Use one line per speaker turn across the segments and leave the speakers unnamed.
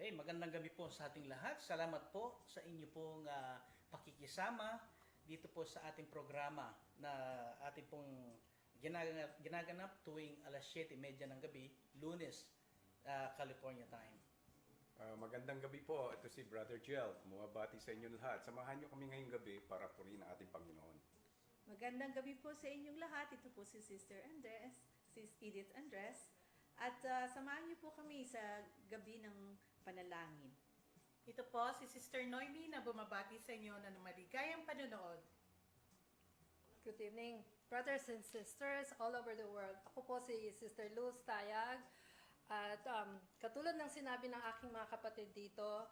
Okay, magandang gabi po sa ating lahat. Salamat po sa inyo pong pakikisama dito po sa ating programa na ating pong ginaganap tuwing alas 7:30 ng gabi, Lunes, California time.
Magandang gabi po. Ito si Brother Jel. Bumabati sa inyong lahat. Samahan niyo kami ngayong gabi para purihin ang ating Panginoon.
Magandang gabi po sa inyong lahat. Ito po si Sister Andres, Sis Edith Andres. At samahan niyo po kami sa gabi ng panalangin.
Ito po si Sister Noemi na bumabati sa inyo na maligayang panonood.
Good evening, brothers and sisters all over the world. Ako po si Sister Luz Tayag. At katulad ng sinabi ng aking mga kapatid dito,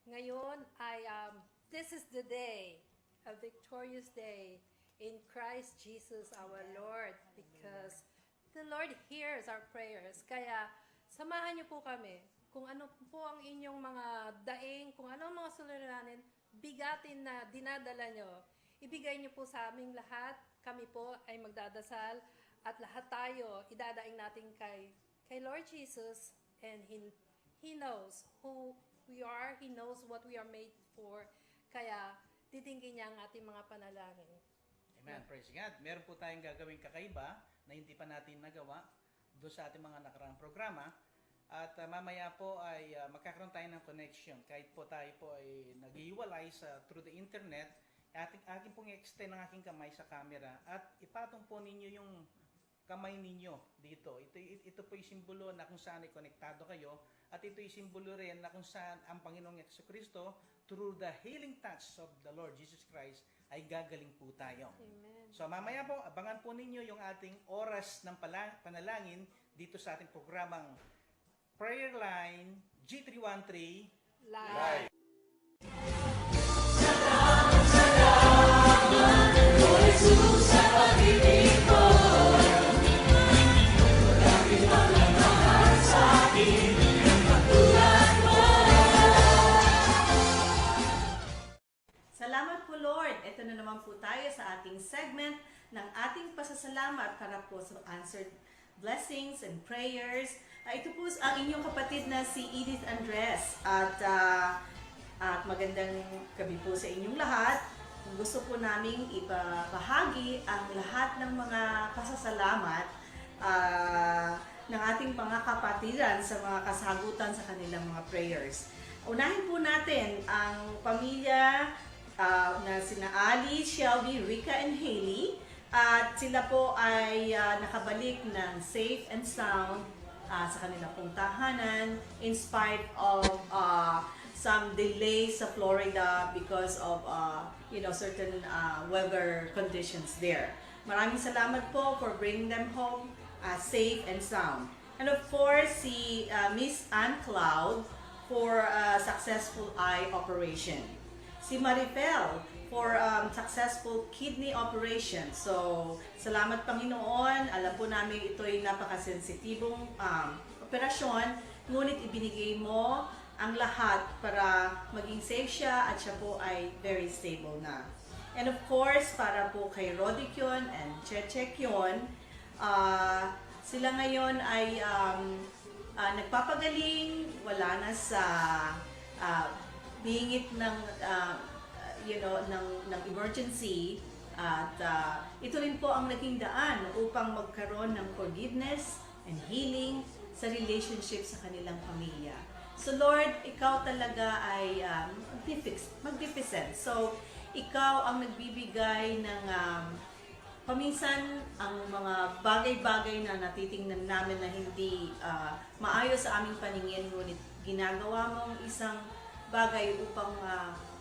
ngayon ay this is the day, a victorious day in Christ Jesus our Lord, because the Lord hears our prayers. Kaya samahan niyo po kami. Kung ano po ang inyong mga daing, kung ano ang mga suliranin, bigatin na dinadala nyo, ibigay nyo po sa aming lahat. Kami po ay magdadasal at lahat tayo idadaing natin kay Lord Jesus, and He knows who we are, He knows what we are made for. Kaya titingin niya ang ating mga panalangin.
Amen. Praise God. Meron po tayong gagawing kakaiba na hindi pa natin nagawa doon sa ating mga nakaraang programa. At mamaya po ay magkakaroon tayo ng connection. Kahit po tayo po ay nag-iwalay through the internet, akin pong i-extend ang aking kamay sa camera at ipatong po ninyo yung kamay ninyo dito. Ito po yung simbolo na kung saan ay konektado kayo, at ito yung simbolo rin na kung saan ang Panginoong Jesucristo, through the healing touch of the Lord Jesus Christ, ay gagaling po tayo.
Amen.
So mamaya po, abangan po ninyo yung ating oras ng panalangin dito sa ating programang Prayer Line G313
Live.
Salamat po, Lord. Ito na naman po tayo sa ating segment ng ating pasasalamat para po sa answered blessings and prayers. Ito po ang inyong kapatid na si Edith Andres. At magandang gabi po sa inyong lahat. Gusto po naming ibahagi ang lahat ng mga pasasalamat ng ating mga kapatiran sa mga kasagutan sa kanilang mga prayers. Unahin po natin ang pamilya na sina Ali, Shelby, Rika, and Haley. At sila po ay nakabalik ng safe and sound sa kanilang pong tahanan in spite of some delays sa Florida because of certain weather conditions there. Maraming salamat po for bringing them home safe and sound. And of course, si Miss Ann Cloud for successful eye operation. Si Marifel for successful kidney operation. So, salamat Panginoon. Alam po namin ito ay napakasensitibong operasyon, ngunit ibinigay mo ang lahat para maging safe siya at siya po ay very stable na. And of course, para po kay Rodikyon and Chechekyon, sila ngayon ay nagpapagaling, wala na sa bingit ng ng emergency, at ito rin po ang naging daan upang magkaroon ng forgiveness and healing sa relationship sa kanilang pamilya. So Lord, ikaw talaga ay magnificent. So ikaw ang nagbibigay ng paminsan ang mga bagay-bagay na natitingnan namin na hindi maayos sa aming paningin, ngunit ginagawa mong isang bagay upang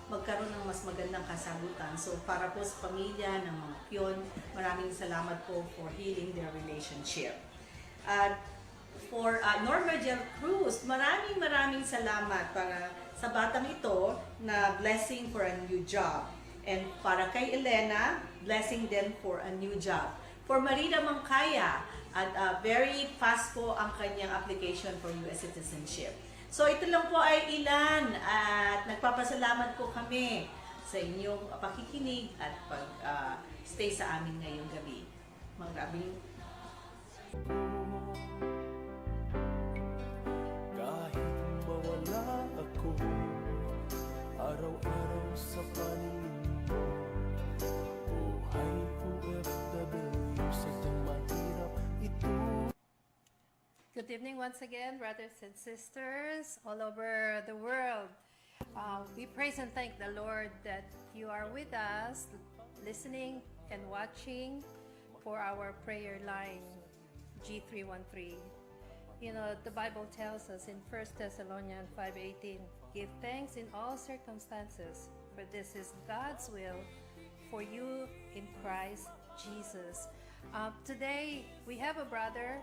magkaroon ng mas magandang kasagutan. So para po sa pamilya ng mga Kyon, maraming salamat po for healing their relationship. At for Norma Jel Cruz, maraming salamat para sa batang ito na blessing for a new job. And para kay Elena, blessing din for a new job. For Marina Mangkaya, at very fast po ang kanyang application for US citizenship. So ito lang po ay ilan, at nagpapasalamat po kami sa inyong pakikinig at pag-stay sa amin ngayong gabi. Maraming
kahit mawala
Good evening once again, brothers and sisters all over the world. We praise and thank the Lord that you are with us, listening and watching for our prayer line, G313. You know, the Bible tells us in 1 Thessalonians 5:18, give thanks in all circumstances, for this is God's will for you in Christ Jesus. Today, we have a brother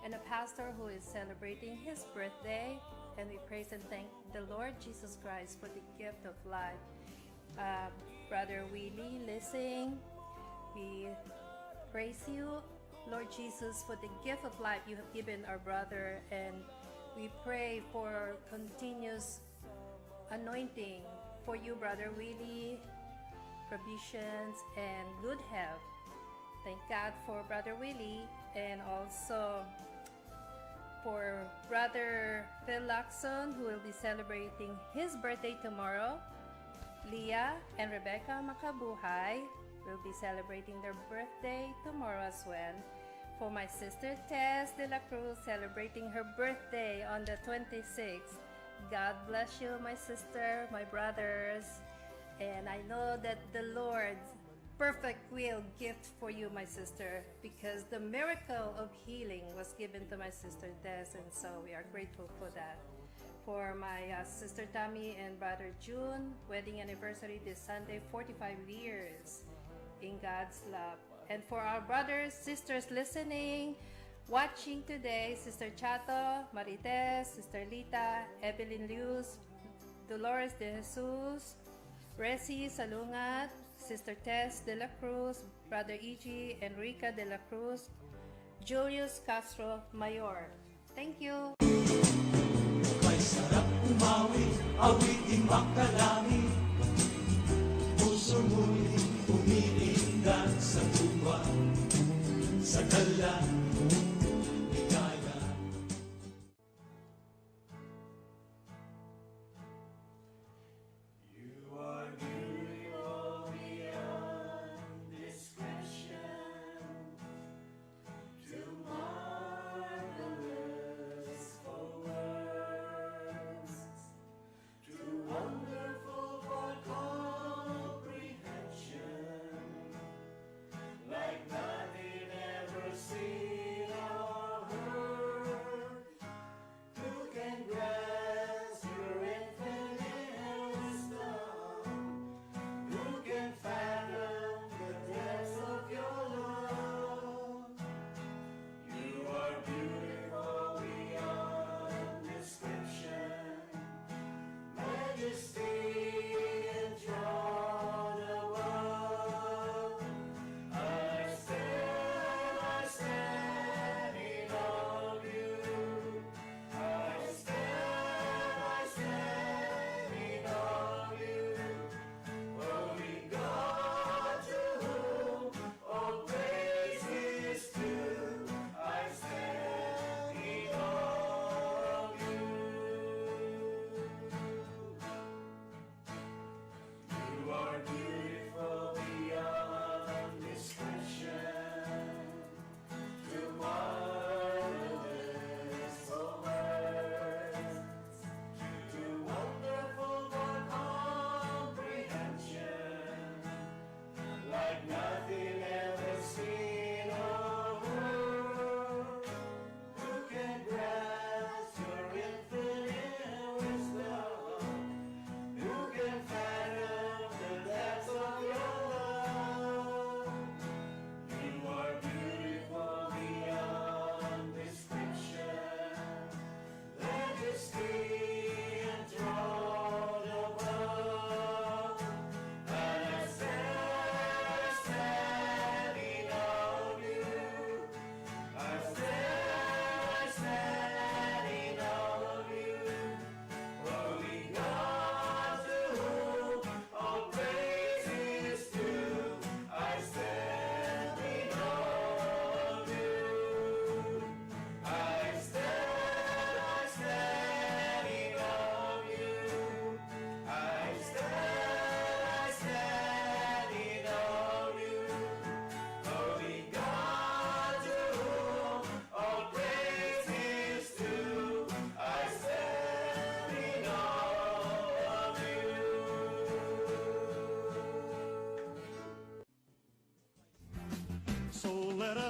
and a pastor who is celebrating his birthday, and we praise and thank the Lord Jesus Christ for the gift of life. Brother Willie Lissing, we praise you, Lord Jesus, for the gift of life you have given our brother, and we pray for continuous anointing for you, Brother Willie, provisions, and good health. Thank God for Brother Willie, and also for Brother Phil Lacson, who will be celebrating his birthday tomorrow. Leah and Rebecca Makabuhay will be celebrating their birthday tomorrow as well. For my sister Tess De La Cruz, celebrating her birthday on the 26th. God bless you, my sister, my brothers. And I know that the Lord's perfect will gift for you, my sister, because the miracle of healing was given to my sister Tess, and so we are grateful for that. For my sister Tammy and brother June, wedding anniversary this Sunday, 45 years in God's love. And for our brothers, sisters listening, watching today, Sister Chato, Marites, Sister Lita, Evelyn Luz, Dolores De Jesus, Resi Salungat, Sister Tess De La Cruz, Brother E.G., Enrica De La Cruz, Julius Castro Mayor. Thank you.
May sarap umawi, awiting makalangit. Puso mo'y umiindat sa tuwa, sa gala, ligaya. You are beautiful beyond description, too marvelous for words, too wonderful for comprehension, like nothing ever seen.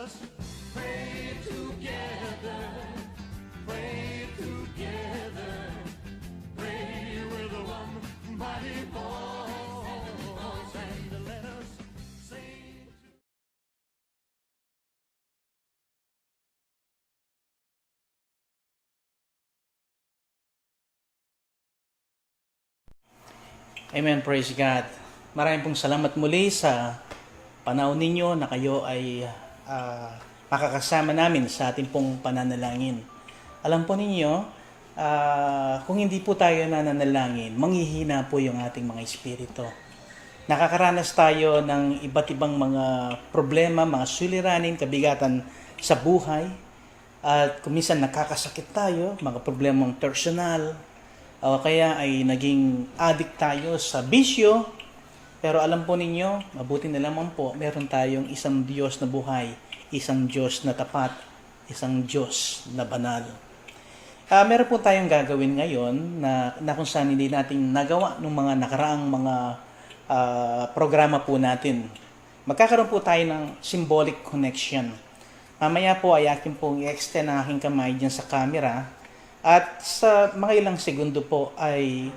us pray together. Pray together. Pray with one mighty voice. And let us sing.
Amen, praise God. Maraming pong salamat muli sa panahon ninyo na kayo ay makakasama namin sa ating pong pananalangin. Alam po ninyo, kung hindi po tayo nananalangin, manghihina po yung ating mga espiritu. Nakakaranas tayo ng iba't ibang mga problema, mga suliranin, kabigatan sa buhay. At kung minsan nakakasakit tayo, mga problemang personal, o kaya ay naging addict tayo sa bisyo. Pero alam po ninyo, mabuti na lamang po, meron tayong isang Diyos na buhay, isang Diyos na tapat, isang Diyos na banal. Meron po tayong gagawin ngayon na kung saan hindi natin nagawa ng mga nakaraang mga programa po natin. Magkakaroon po tayo ng symbolic connection. Mamaya po ay akin pong i-extend ang aking kamay dyan sa camera. At sa mga ilang segundo po ay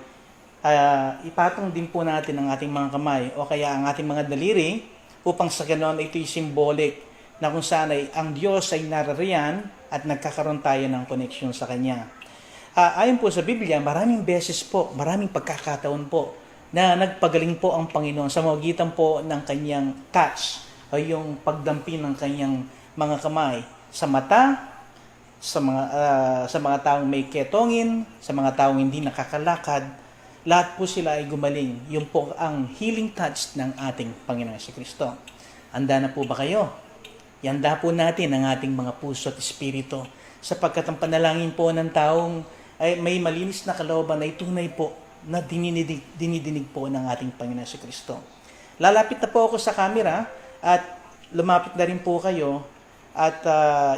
ipatong din po natin ang ating mga kamay o kaya ang ating mga daliri upang sa ganoon ito'y symbolic na kung saan ay ang Diyos ay narariyan at nagkakaroon tayo ng connection sa Kanya. Ayon po sa Biblia, maraming beses po, maraming pagkakataon po na nagpagaling po ang Panginoon sa magitan po ng Kanyang touch o yung pagdampi ng Kanyang mga kamay sa mata, sa mga taong may ketongin, sa mga taong hindi nakakalakad, lahat po sila ay gumaling. Yun po ang healing touch ng ating Panginoon Jesucristo. Handa na po ba kayo? Ihanda po natin ang ating mga puso at espiritu sapagkat ang panalangin po ng taong ay may malinis na kalooban ay tunay po na dinidinig po ng ating Panginoon Jesucristo. Lalapit na po ako sa camera at lumapit na rin po kayo at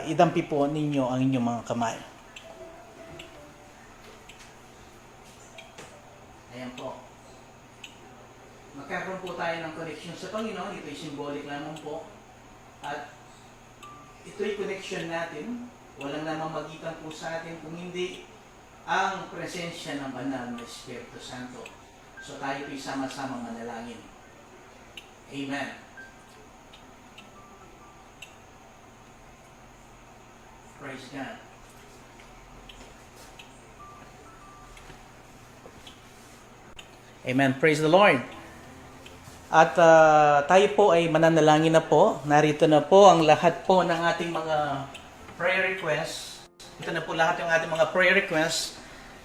idampi po ninyo ang inyong mga kamay. Ayan po. Magkakaroon po tayo ng connection sa Panginoon. Ito'y symbolic lamang po. At ito'y connection natin. Walang namamagitan po sa atin kung hindi ang presensya ng banal na Espiritu Santo. So tayo po'y sama-sama manalangin. Amen. Praise God. Amen. Praise the Lord. At tayo po ay mananalangin na po. Narito na po ang lahat po ng ating mga prayer requests. Ito na po lahat yung ating mga prayer requests.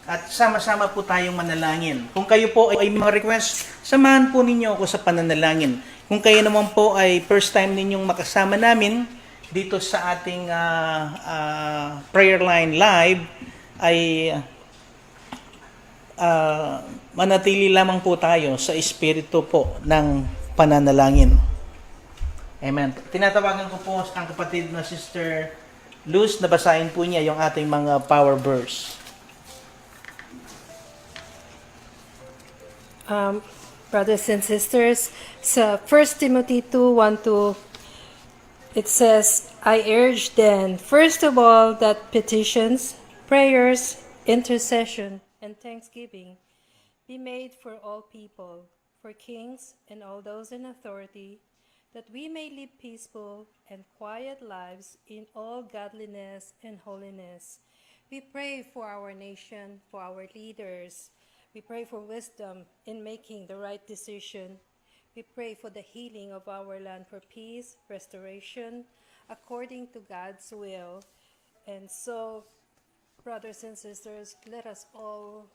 At sama-sama po tayong manalangin. Kung kayo po ay may mga requests, samahan po ninyo ako sa pananalangin. Kung kayo naman po ay first time ninyong makasama namin dito sa ating prayer line live, ay manatili lamang po tayo sa espiritu po ng pananalangin. Amen. Tinatawagan ko po ang kapatid na Sister Luz na basahin po niya yung ating mga power verse.
Brothers and sisters, sa 1 Timothy 2:1-2, it says, I urge then, first of all, that petitions, prayers, intercession, and thanksgiving be made for all people, for kings and all those in authority, that we may live peaceful and quiet lives in all godliness and holiness. We pray for our nation, for our leaders. We pray for wisdom in making the right decision. We pray for the healing of our land, for peace, restoration, according to God's will. And so, brothers and sisters, let us all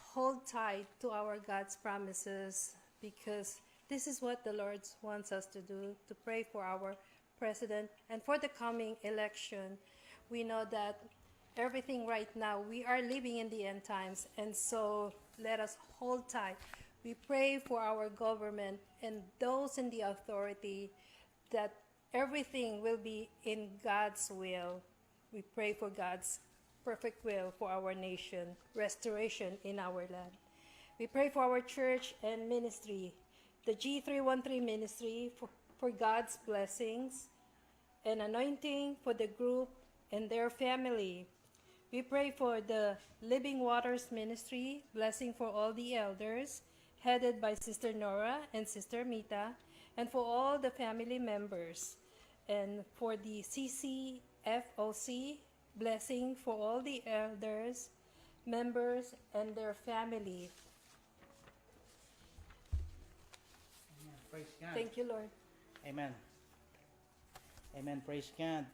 hold tight to our God's promises, because this is what the Lord wants us to do, to pray for our president and for the coming election. We know that everything right now, we are living in the end times, and so let us hold tight. We pray for our government and those in the authority, that everything will be in God's will. We pray for God's perfect will for our nation, restoration in our land. We pray for our church and ministry, the G313 ministry, for God's blessings, and anointing for the group and their family. We pray for the Living Waters Ministry, blessing for all the elders, headed by Sister Nora and Sister Mita, and for all the family members. And for the CCFOC, blessing for all the elders, members, and their family.
Praise God.
Thank you, Lord.
Amen. Amen. Praise God.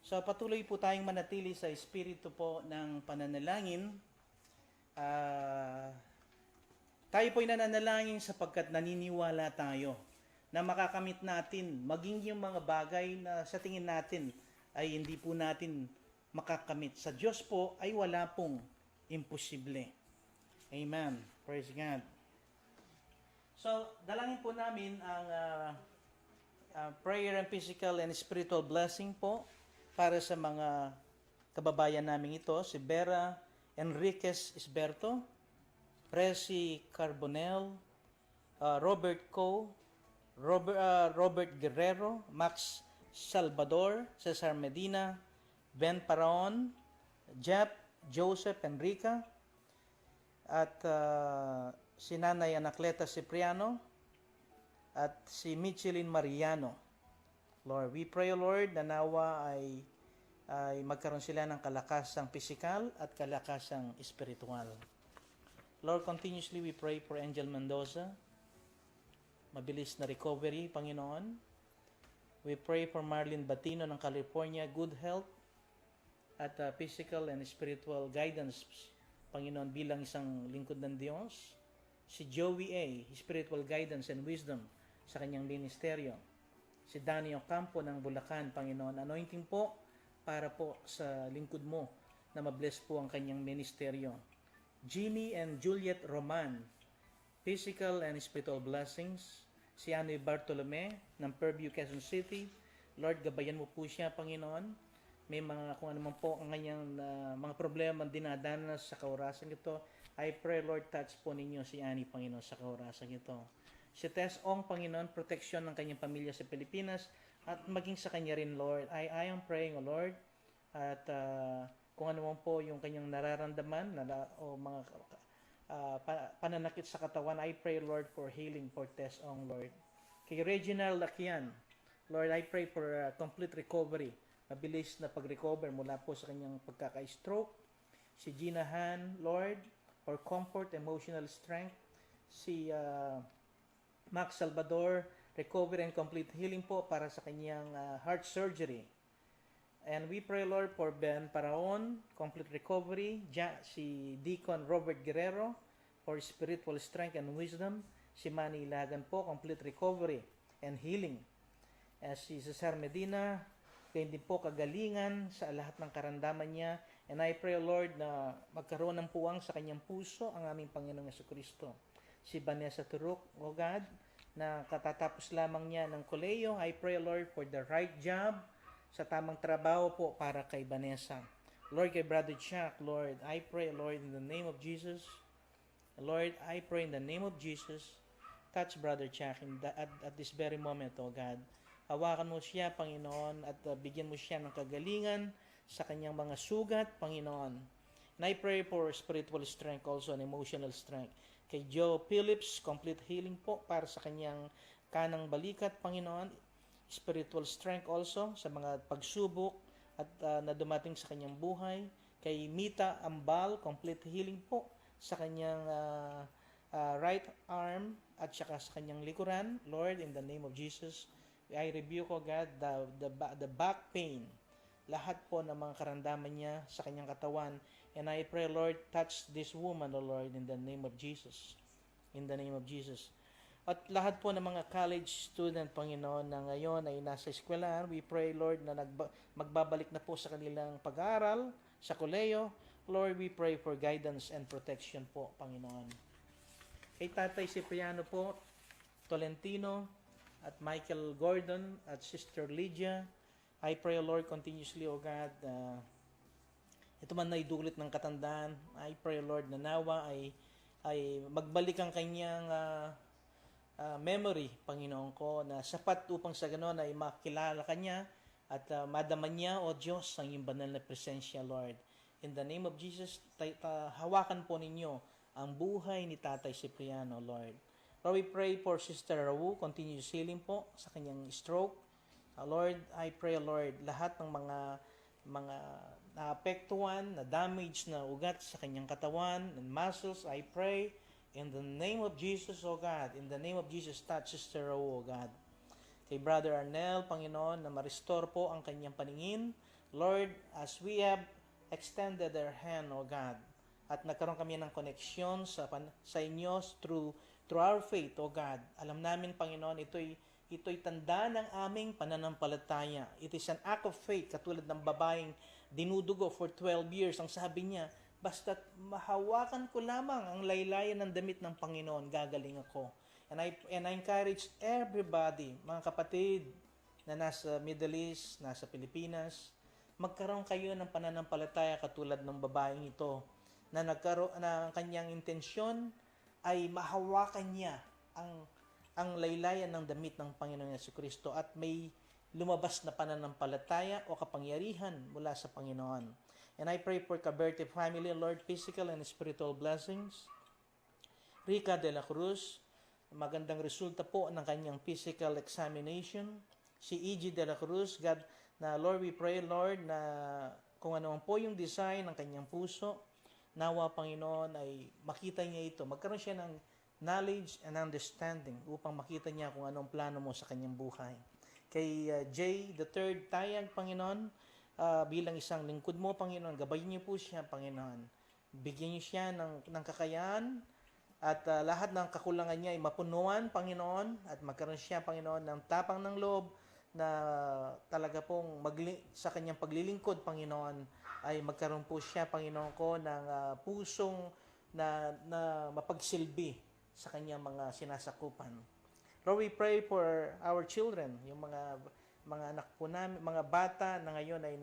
So patuloy po tayong manatili sa espiritu po ng pananalangin. Tayo po'y nananalangin sapagkat naniniwala tayo na makakamit natin maging yung mga bagay na sa tingin natin ay hindi po natin makakamit. Sa Diyos po ay wala pong imposible. Amen. Praise God. So, dalangin po namin ang prayer and physical and spiritual blessing po para sa mga kababayan namin ito, si Vera Enriquez Isberto, Presi Carbonell, Robert Co, Robert Guerrero, Max Salvador, Cesar Medina, Ben Paraon, Jep, Joseph Enrica, at si Nanay Anacleta Cipriano, at si Michelin Mariano. Lord, we pray, Lord, na nawa ay magkaroon sila ng kalakasang pisikal at kalakasang espiritual. Lord, continuously we pray for Angel Mendoza, mabilis na recovery, Panginoon. We pray for Marlene Batino ng California, good health at physical and spiritual guidance, Panginoon, bilang isang lingkod ng Diyos. Si Joey A., spiritual guidance and wisdom sa kanyang ministeryo. Si Danny Ocampo ng Bulacan, Panginoon, anointing po para po sa lingkod mo na mabless po ang kanyang ministeryo. Jeannie and Juliet Roman, physical and spiritual blessings. Si Anoy Bartolome ng Fairview, Quezon City. Lord, gabayan mo po siya, Panginoon. May mga kung ano man po ang kanyang mga problema dinadanas sa kaorasan ito. I pray, Lord, touch po ninyo si Annie, Panginoon, sa kaorasan ito. Si Tess Ong, Panginoon, proteksyon ng kanyang pamilya sa Pilipinas at maging sa kanya rin, Lord. I am praying, O Lord, at kung ano man po yung kanyang nararamdaman o mga pananakit sa katawan, I pray, Lord, for healing for Tess Ong, Lord. Kay Reginald Lakian, Lord, I pray for complete recovery, mabilis na pag-recover mula po sa kanyang pagkaka-stroke. Si Gina Han, Lord, for comfort, emotional strength. Si Max Salvador, recovery and complete healing po para sa kanyang heart surgery. And we pray, Lord, for Ben Paraon, complete recovery. Si Deacon Robert Guerrero, for spiritual strength and wisdom. Si Manny Ilagan po, complete recovery and healing. Si Cesar Medina, kaya din po kagalingan sa lahat ng karamdaman niya. And I pray, Lord, na magkaroon ng puwang sa kanyang puso ang aming Panginoong Jesucristo. Si Vanessa Turok, O God, na katatapos lamang niya ng koleyo. I pray, Lord, for the right job, sa tamang trabaho po para kay Vanessa. Lord, kay Brother Chuck, Lord, I pray, Lord, in the name of Jesus. Lord, I pray in the name of Jesus, touch Brother Chuck at this very moment, O God. Hawakan mo siya, Panginoon, at bigyan mo siya ng kagalingan sa kanyang mga sugat, Panginoon. And I pray for spiritual strength also and emotional strength. Kay Joe Phillips, complete healing po para sa kanyang kanang balikat, Panginoon. Spiritual strength also sa mga pagsubok at na dumating sa kanyang buhay. Kay Mita Ambal, complete healing po sa kanyang right arm at saka sa kanyang likuran. Lord, in the name of Jesus, I rebuke, O God, the back pain, lahat po ng mga karamdaman niya sa kanyang katawan. And I pray, Lord, touch this woman, O Lord, in the name of Jesus. In the name of Jesus. At lahat po ng mga college student, Panginoon, na ngayon ay nasa eskwelahan, we pray, Lord, na magbabalik na po sa kanilang pag-aaral, sa koleyo. Lord, we pray for guidance and protection po, Panginoon. Kay Tatay Cipriano po, Tolentino, at Michael Gordon, at Sister Lydia, I pray, Lord, continuously, O God, ito man na idulot ng katandaan, I pray, Lord, na nawa ay magbalik ang kanyang memory, Panginoon ko, na sapat upang sa ganoon ay makilala kanya at madama niya, O Diyos, ang iyong banal na presensya, Lord. In the name of Jesus, hawakan po ninyo ang buhay ni Tatay Cipriano, Lord. Lord, we pray for Sister Rawu, continuous healing po sa kanyang stroke. Lord, I pray, Lord, lahat ng mga naapektuhan, na damage na ugat sa kanyang katawan and muscles, I pray in the name of Jesus, O God, in the name of Jesus, touch Sister Rawu, O God. Kay Brother Arnel, Panginoon, na ma-restore po ang kanyang paningin. Lord, as we have extended our hand, O God, at nagkaroon kami ng koneksyon sa inyo through our faith, O God. Alam namin, Panginoon, ito'y tanda ng aming pananampalataya. It is an act of faith, katulad ng babaeng dinudugo for 12 years. Ang sabi niya, basta't mahawakan ko lamang ang laylayan ng damit ng Panginoon, gagaling ako. And I encourage everybody, mga kapatid na nasa Middle East, nasa Pilipinas, magkaroon kayo ng pananampalataya katulad ng babaeng ito na ang kanyang intensyon ay mahawakan niya ang laylayan ng damit ng Panginoon Jesucristo at may lumabas na pananampalataya o kapangyarihan mula sa Panginoon. And I pray for Caberte family, Lord, physical and spiritual blessings. Rica de la Cruz, magandang resulta po ng kanyang physical examination. Si E.G. de la Cruz, God, na Lord, we pray, Lord, na kung ano po yung design ng kanyang puso, nawa, Panginoon, ay makita niya ito. Magkaroon siya ng knowledge and understanding upang makita niya kung anong plano mo sa kanyang buhay. Kay Jay, the third tayag, Panginoon, bilang isang lingkod mo, Panginoon, gabayin niyo po siya, Panginoon. Bigyan niyo siya ng kakayahan at lahat ng kakulangan niya ay mapunuan, Panginoon, at magkaroon siya, Panginoon, ng tapang ng loob na talaga pong sa kanyang paglilingkod, Panginoon, ay magkaroon po siya, Panginoon ko, ng pusong na mapagsilbi sa kanyang mga sinasakupan. Lord, we pray for our children, yung mga anak po namin, mga bata na ngayon ay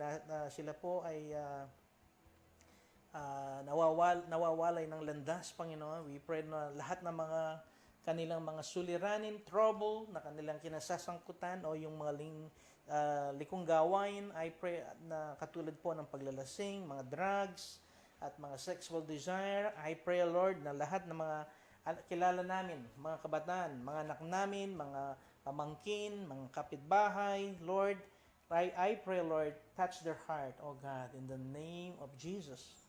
sila po ay nawawalay ng landas, Panginoon. We pray na lahat ng mga kanilang mga suliranin, trouble na kanilang kinasasangkutan o yung mga likong gawain, I pray na katulad po ng paglalasing, mga drugs, at mga sexual desire. I pray, Lord, na lahat ng mga kilala namin, mga kabataan, mga anak namin, mga pamangkin, mga kapitbahay, Lord, I pray, Lord, touch their heart, oh God, in the name of Jesus.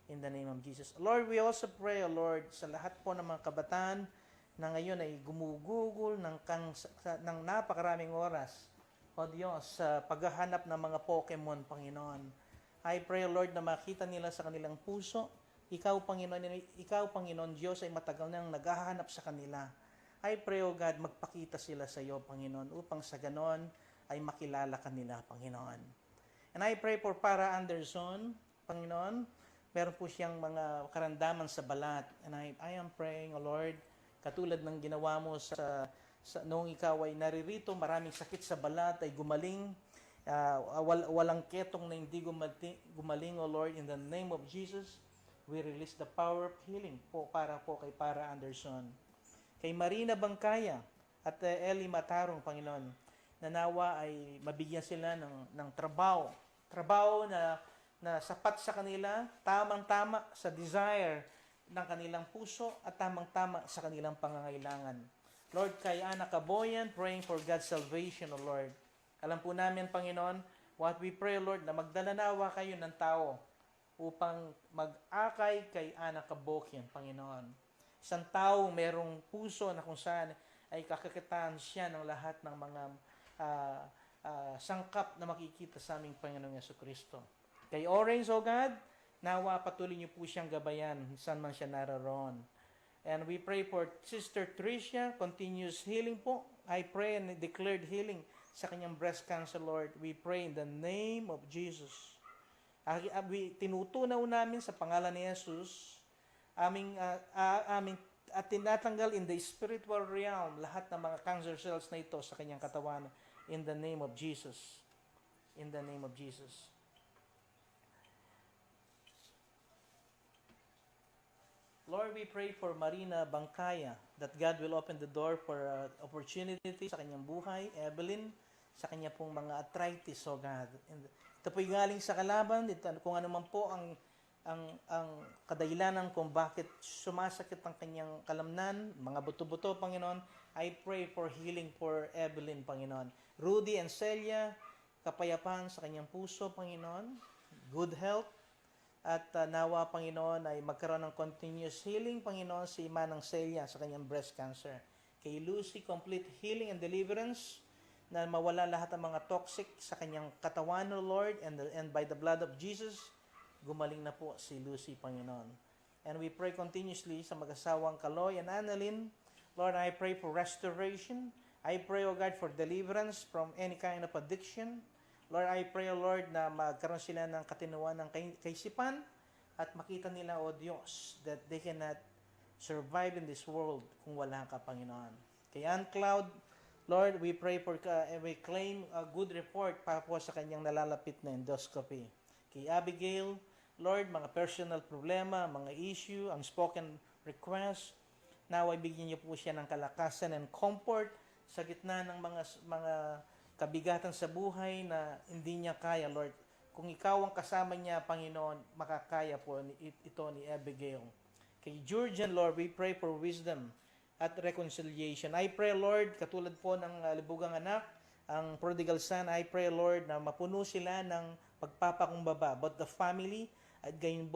In the name of Jesus. Lord, we also pray, Lord, sa lahat po ng mga kabataan na ngayon ay gumugugol ng napakaraming oras, O Diyos, sa paghahanap ng mga Pokemon, Panginoon. I pray, Lord, na makita nila sa kanilang puso, Ikaw, Panginoon Diyos, ay matagal nang naghahanap sa kanila. I pray, O God, magpakita sila sa iyo, Panginoon, upang sa ganon ay makilala kanila, Panginoon. And I pray for Para Anderson, Panginoon, meron po siyang mga karamdaman sa balat. And I am praying, O Lord, katulad ng ginawa mo noong ikaw ay naririto, maraming sakit sa balat ay gumaling, walang ketong na hindi gumaling, O Lord, in the name of Jesus, we release the power of healing para kay Para Anderson. Kay Marina Bangkaya at Eli Matarong, Panginoon, na nawa ay mabigyan sila ng trabaho na sapat sa kanila, tamang-tama sa desire ng kanilang puso at tamang-tama sa kanilang pangangailangan. Lord, kay Ana Caboyan, praying for God's salvation, O Lord. Alam po namin, Panginoon, what we pray, Lord, na magdala nawa kayo ng tao upang mag-akay kay Ana Caboyan, Panginoon. Isang tao merong puso na kung saan ay kakakitaan siya ng lahat ng mga sangkap na makikita sa aming Panginoong Jesucristo. Kay Orange, O God, nawa patuloy niyo po siyang gabayan saan man siya naroon. And we pray for Sister Tricia, continuous healing po. I pray and declared healing sa kanyang breast cancer, Lord. We pray in the name of Jesus. Tinutunaw namin sa pangalan ni Jesus, aming tinatanggal in the spiritual realm lahat ng mga cancer cells na ito sa kanyang katawan in the name of Jesus. In the name of Jesus. Lord, we pray for Marina Bangkaya that God will open the door for opportunity sa kanyang buhay. Evelyn, sa kanya pong mga arthritis, O God. And ito po'y galing sa kalaban, ito, kung ano man po ang kadahilanan kung bakit sumasakit ang kanyang kalamnan, mga buto-buto, Panginoon, I pray for healing for Evelyn, Panginoon. Rudy and Celia, kapayapaan sa kanyang puso, Panginoon. Good health. At nawa, Panginoon, ay magkaroon ng continuous healing, Panginoon, si Manang Celia sa kanyang breast cancer. Kay Lucy, complete healing and deliverance, na mawala lahat ng mga toxic sa kanyang katawan, O Lord, and by the blood of Jesus, gumaling na po si Lucy, Panginoon. And we pray continuously sa mag-asawang Kaloy and Annalyn. Lord, I pray for restoration. I pray, O God, for deliverance from any kind of addiction. Lord, I pray, O Lord, na magkaroon sila ng katinuan ng kaisipan at makita nila, O Diyos, that they cannot survive in this world kung wala ka, Panginoon. Kay Ann Cloud, Lord, we pray for, we claim a good report para po sa kanyang nalalapit na endoscopy. Kay Abigail, Lord, mga personal problema, mga issue, unspoken request, naway bigyan niyo po siya ng kalakasan and comfort sa gitna ng mga kabigatan sa buhay na hindi niya kaya, Lord. Kung ikaw ang kasama niya, Panginoon, makakaya po ito ni Abigail. Kay Georgian, Lord, we pray for wisdom at reconciliation. I pray, Lord, katulad po ng libugang anak, ang prodigal son, I pray, Lord, na mapuno sila ng pagpapakumbaba, but the family, at gayon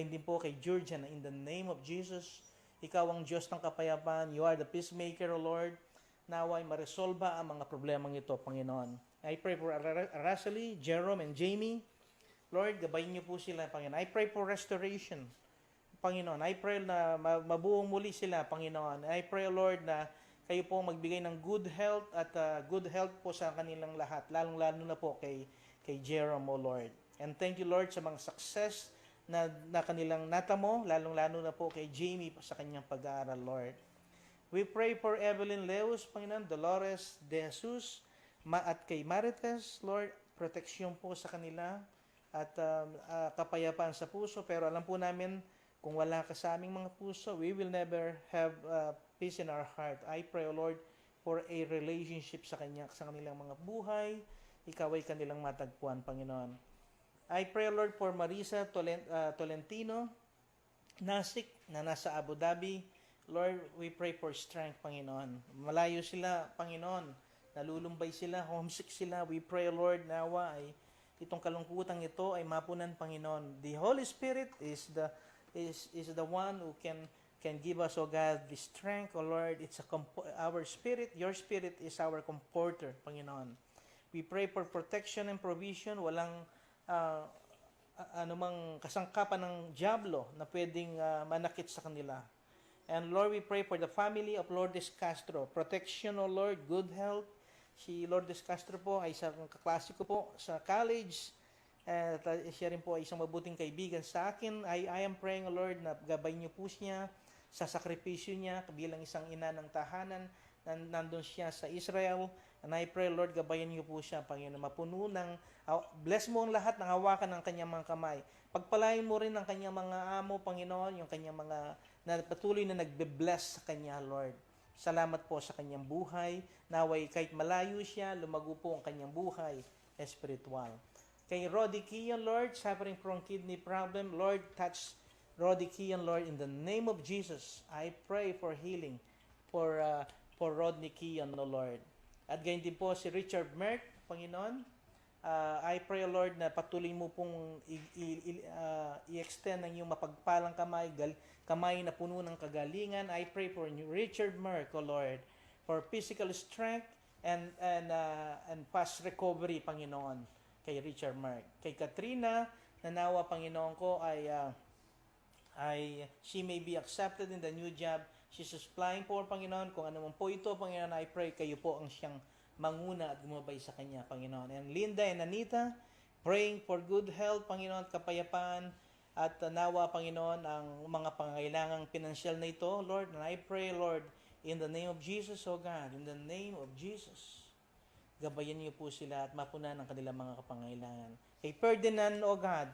din po kay Georgian, in the name of Jesus, ikaw ang Diyos ng kapayapaan, you are the peacemaker, O Lord, naway maresolba ang mga problemang ito, Panginoon. I pray for Araceli, Jerome, and Jamie. Lord, gabayin niyo po sila, Panginoon. I pray for restoration, Panginoon. I pray na mabuong muli sila, Panginoon. I pray, Lord, na kayo po magbigay ng good health at good health po sa kanilang lahat, lalong-lalo na po kay Jerome, O Lord. And thank you, Lord, sa mga success na kanilang natamo, lalong-lalo na po kay Jamie sa kanyang pag-aaral, Lord. We pray for Evelyn Leos, Panginoon, Dolores De Jesus, at kay Marites, Lord, proteksyon po sa kanila at kapayapaan sa puso. Pero alam po namin, kung wala ka sa aming mga puso, we will never have peace in our heart. I pray, O Lord, for a relationship sa kanilang mga buhay. Ikaw ay kanilang matagpuan, Panginoon. I pray, Lord, for Marisa Tolentino, Nasik, na nasa Abu Dhabi. Lord, we pray for strength, Panginoon. Malayo sila, Panginoon. Nalulumbay sila, homesick sila. We pray, Lord, nawa ay itong kalungkutan ito ay mapunan, Panginoon. The Holy Spirit is the one who can give us, O God, the strength, O Lord. It's our spirit. Your spirit is our comforter, Panginoon. We pray for protection and provision. Walang anumang kasangkapan ng diablo na pwedeng manakit sa kanila. And Lord, we pray for the family of Lourdes Castro. Protection, O Lord, good health. Si Lourdes Castro po ay isang kaklase ko po sa college. At siya rin po ay isang mabuting kaibigan sa akin. I am praying, O Lord, na gabay niyo po siya sa sakripisyo niya bilang isang ina ng tahanan. Nandun siya sa Israel. And I pray, Lord, gabayan niyo po siya, Panginoon. Mapuno bless mo ang lahat ng hawakan ng kanyang mga kamay. Pagpalain mo rin ang kanyang mga amo, Panginoon, yung kanyang mga na patuloy na nagbe-bless sa kanya, Lord. Salamat po sa kanyang buhay. Naway kahit malayo siya, lumago po ang kanyang buhay espiritual. Kay Roddy Kian, Lord, suffering from kidney problem, Lord, touch Roddy Kian, Lord, in the name of Jesus. I pray for healing for Rodney Kian, no Lord. At ganyan din po si Richard Merck, Panginoon. I pray, Lord, na patuloy mo pong i-extend ang iyong mapagpalang kamay na puno ng kagalingan. I pray for Richard Merck, O Lord, for physical strength and fast recovery, Panginoon, kay Richard Merck. Kay Katrina, nanawa, Panginoon ko, she may be accepted in the new job she's applying for, Panginoon. Kung ano man po ito, Panginoon, I pray kayo po ang siyang manguna at gumabay sa kanya, Panginoon. And Linda and Anita, praying for good health, Panginoon, kapayapaan, at nawa, Panginoon, ang mga pangailangang pinansyal na ito, Lord. And I pray, Lord, in the name of Jesus, O God, in the name of Jesus, gabayan niyo po sila at mapunan ang kanilang mga kapangailangan. Kay Ferdinand, O God,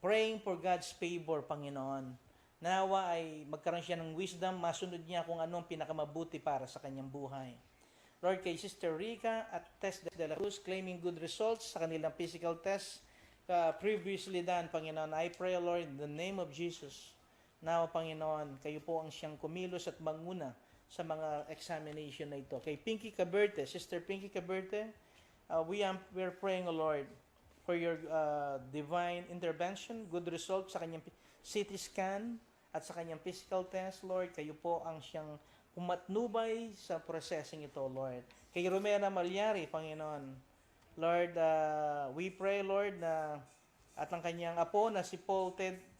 praying for God's favor, Panginoon. Nawa ay magkaroon siya ng wisdom, masunod niya kung anong pinakamabuti para sa kanyang buhay. Lord, kay Sister Rica at Tess de la Cruz, claiming good results sa kanilang physical test previously done, Panginoon. I pray, Lord, in the name of Jesus. Now, Panginoon, kayo po ang siyang kumilos at manguna sa mga examination na ito. Kay Pinky Caberte, Sister Pinky Caberte, we're praying, O Lord, for your divine intervention, good result sa kanyang CT scan at sa kanyang physical test, Lord. Kayo po ang siyang pumatnubay sa processing ito, Lord. Kay Romera Malyari, Panginoon, Lord, we pray, Lord, na at ang kanyang apo na si Paul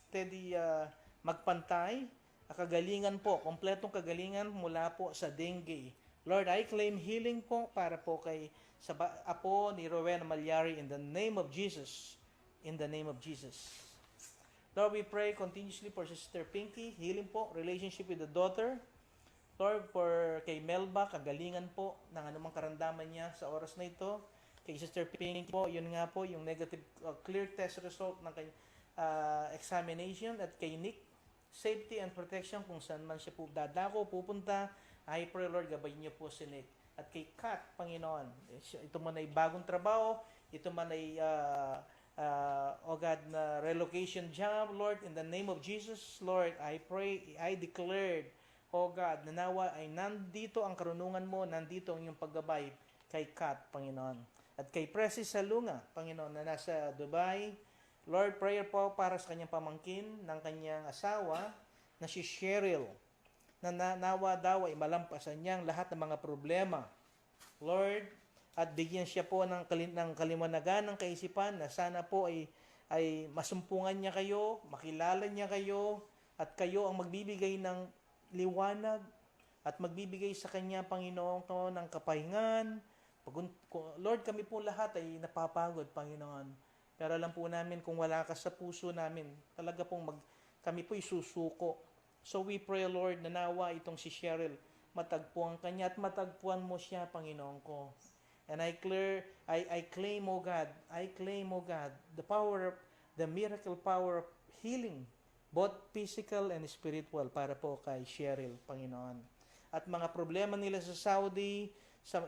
Teddy Magpantay, kagalingan po, kompletong kagalingan mula po sa dengue. Lord, I claim healing po para po kay sa apo ni Rowena Malyari in the name of Jesus. In the name of Jesus. Lord, we pray continuously for Sister Pinky, healing po, relationship with the daughter. Lord, for kay Melba, kagalingan po ng anumang karamdaman niya sa oras na ito. Kay Sister Pinky po, yun nga po, yung negative clear test result ng examination. At kay Nick, safety and protection kung saan man siya po dadako, pupunta. I pray, Lord, gabayin niyo po si Nick. At kay Kat, Panginoon, ito man ay bagong trabaho, ito man ay, oh God, na relocation job, Lord, in the name of Jesus, Lord, I pray, I declared, oh God, na nawa ay nandito ang karunungan mo, nandito ang iyong paggabay kay Kat, Panginoon. At kay Presi Salunga, Panginoon, na nasa Dubai, Lord, prayer po para sa kanyang pamangkin ng kanyang asawa na si Cheryl, na nawa daw ay malampasan niya ang lahat ng mga problema. Lord, at bigyan siya po ng kaliwanagan ng kaisipan na sana po ay masumpungan niya kayo, makilala niya kayo, at kayo ang magbibigay ng liwanag at magbibigay sa kanya, Panginoon, ko ng kapahingan. Lord, kami po lahat ay napapagod, Panginoon. Pero alam po namin kung wala ka sa puso namin, talaga pong kami po'y susuko. So we pray, Lord, na nawa itong si Cheryl, matagpuan kanya at matagpuan mo siya, Panginoon ko. And I claim, O God, the miracle power of healing, both physical and spiritual, para po kay Cheryl, Panginoon. At mga problema nila sa Saudi,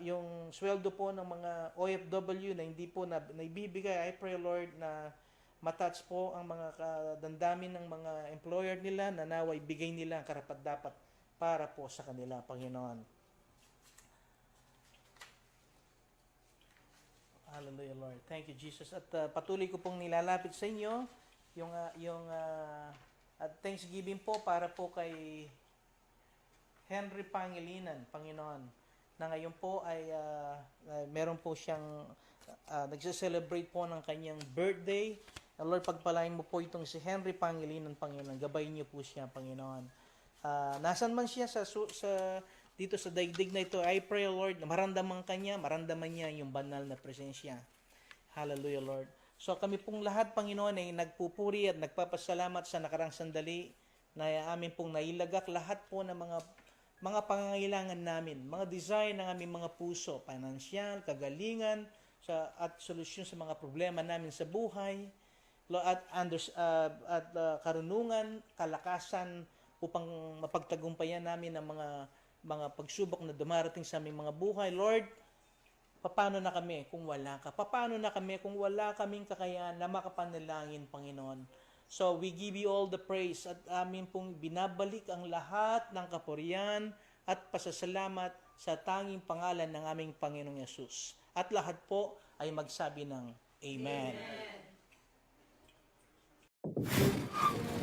yung sweldo po ng mga OFW na hindi po na naibibigay, I pray, Lord, na matouch po ang mga dandamin ng mga employer nila na naway bigay nila ang karapat-dapat para po sa kanila, Panginoon. Hallelujah, Lord. Thank you, Jesus. At patuloy ko pong nilalapit sa inyo at Thanksgiving po para po kay Henry Pangilinan, Panginoon, na ngayon po ay meron po siyang nagse-celebrate po ng kanyang birthday. Lord, pagpalain mo po itong si Henry Pangilinan, Panginoon. Gabayin niyo po siya, Panginoon. Nasaan man siya dito sa daigdig na ito, I pray, Lord, na maramdaman niya yung banal na presensya. Hallelujah, Lord. So kami pong lahat, Panginoon, ay nagpupuri at nagpapasalamat sa nakarang sandali na amin pong nailagak lahat po ng mga pangangailangan namin, mga desire ng aming mga puso, financial, kagalingan, at solusyon sa mga problema namin sa buhay, at karunungan, kalakasan upang mapagtagumpayan namin ang mga pagsubok na dumarating sa aming mga buhay. Lord, paano na kami kung wala ka? Paano na kami kung wala kaming kakayahan na makapanalangin, Panginoon? So, we give you all the praise at amin pong binabalik ang lahat ng kapurihan at pasasalamat sa tanging pangalan ng aming Panginoong Yesus. At lahat po ay magsabi ng Amen. Amen.